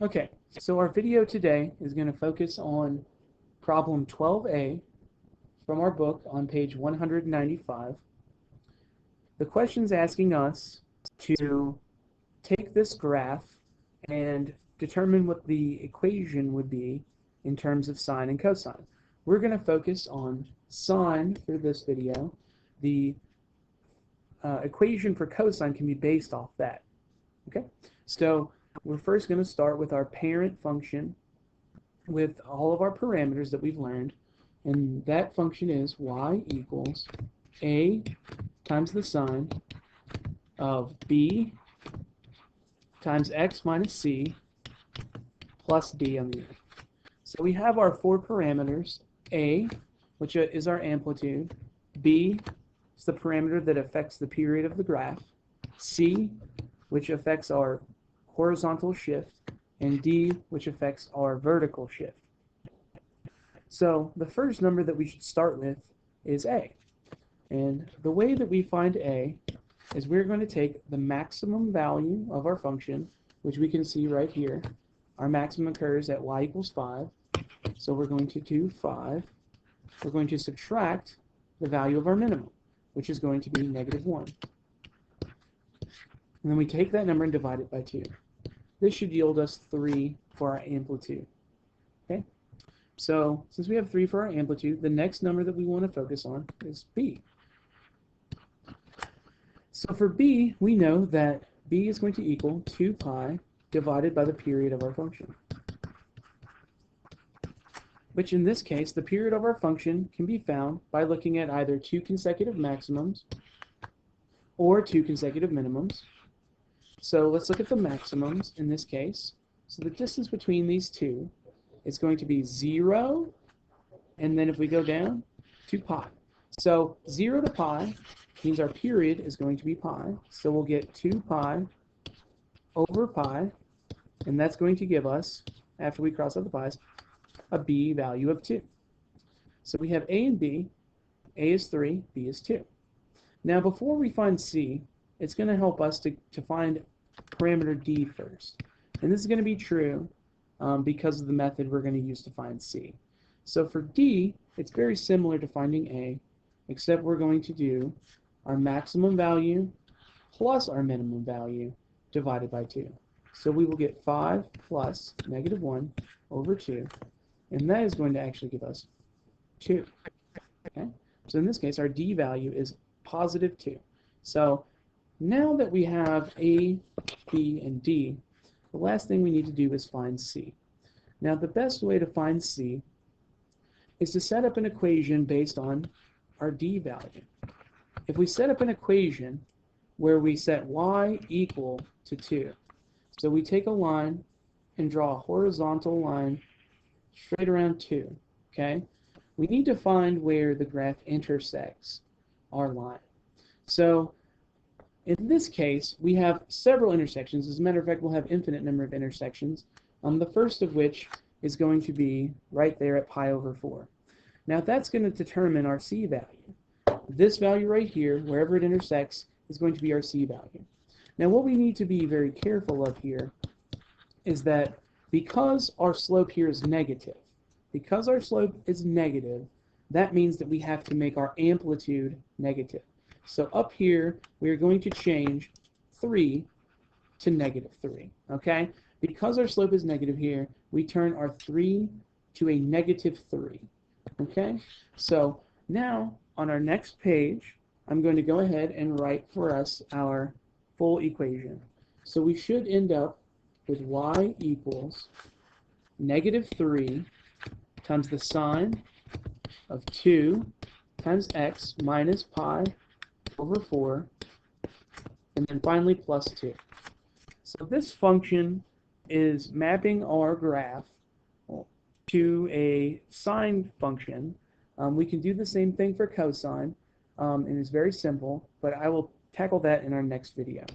Okay, so our video today is going to focus on problem 12a from our book on page 195. The question's asking us to take this graph and determine what the equation would be in terms of sine and cosine. We're going to focus on sine for this video. The equation for cosine can be based off that. Okay, so we're first going to start with our parent function with all of our parameters that we've learned, and that function is y equals a times the sine of b times x minus c plus d on the end. So we have our four parameters: a, which is our amplitude; b is the parameter that affects the period of the graph; c, which affects our horizontal shift; and d, which affects our vertical shift. So the first number that we should start with is a. And the way that we find a is we're going to take the maximum value of our function, which we can see right here. Our maximum occurs at y equals 5. So we're going to do 5. We're going to subtract the value of our minimum, which is going to be -1. And then we take that number and divide it by 2. This should yield us 3 for our amplitude. Okay? So since we have 3 for our amplitude, the next number that we want to focus on is b. So for b, we know that b is going to equal 2 pi divided by the period of our function, which in this case, the period of our function can be found by looking at either 2 consecutive maximums or 2 consecutive minimums. So let's look at the maximums in this case. So the distance between these two is going to be 0, and then if we go down, 2 pi. So 0 to pi means our period is going to be pi. So we'll get 2 pi over pi, and that's going to give us, after we cross out the pi's, a b value of 2. So we have a and b. A is 3, b is 2. Now before we find c, it's going to help us to find parameter d first. And this is going to be true because of the method we're going to use to find c. So for d, it's very similar to finding a, except we're going to do our maximum value plus our minimum value divided by 2. So we will get 5 plus -1 over 2, and that is going to actually give us 2. Okay? So in this case, our d value is +2. So now that we have a, b, and d, the last thing we need to do is find c. Now the best way to find c is to set up an equation based on our d value. If we set up an equation where we set y equal to 2, so we take a line and draw a horizontal line straight around 2, okay? We need to find where the graph intersects our line. So in this case, we have several intersections. As a matter of fact, we'll have infinite number of intersections. The first of which is going to be right there at pi over 4. Now that's going to determine our c value. This value right here, wherever it intersects, is going to be our c value. Now what we need to be very careful of here is that because our slope here is negative, that means that we have to make our amplitude negative. So up here, we are going to change 3 to -3, okay? Because our slope is negative here, we turn our 3 to a -3, okay? So now, on our next page, I'm going to go ahead and write for us our full equation. So we should end up with y equals -3 times the sine of 2 times x minus pi over 4, and then finally plus 2. So this function is mapping our graph to a sine function. We can do the same thing for cosine, and it's very simple, but I will tackle that in our next video.